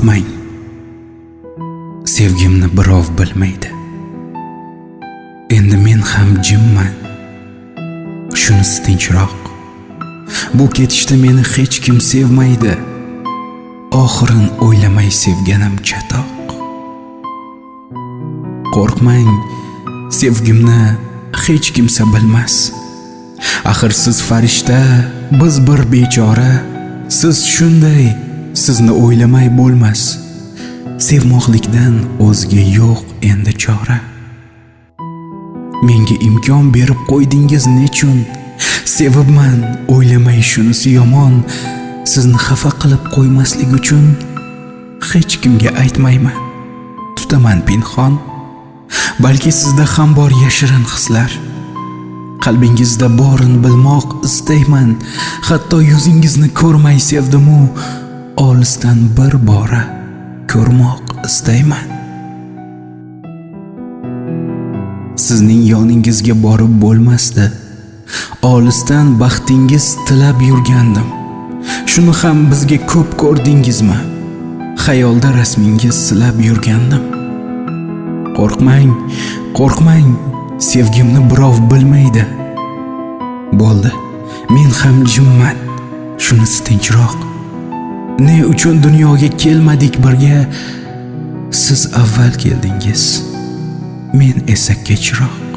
Qo'rqmang, sevgimni birov bilmaydi. Endi men ham jimman, shunisi tinchroq. Bu ketishda meni hech kim sevmaydi. Oxirin o'ylamay sevganim chatoq. Qo'rqmang, sevgimni hech kimsa bilmas. Axir siz farishta, biz bir bechora. Siz shunday, sizni o'ylamay bo'lmas. Sevmoqlikdan o'zga yo'q endi chora. Menga imkon berib qo'ydingiz nechun? Sevibman, o'ylamay shunisi yomon. Sizni xafa qilib qo'ymaslik uchun hech kimga aytmayman. Tutaman pinhon. Balki sizda ham bor yashirin hislar. Qalbingizda borin bilmoq istayman. Hatto yuzingizni ko'rmay sevdim-u, olisdan bir bora ko'rmoq istayman. Sizning yoningizga borib bo'lmasdi. Olisdan baxtingiz tilab yurgandim. Shuni ham bizga ko'p ko'rdingizmi? Xayolda rasmingiz silab yurgandim. Qo'rqmang, qo'rqmang, sevgimni birov bilmaydi. Bo'ldi, men ham jimman, shunisi tinchroq. Ne uchun dunyoga kelmadik birga? Siz avval keldingiz, men esa kechroq.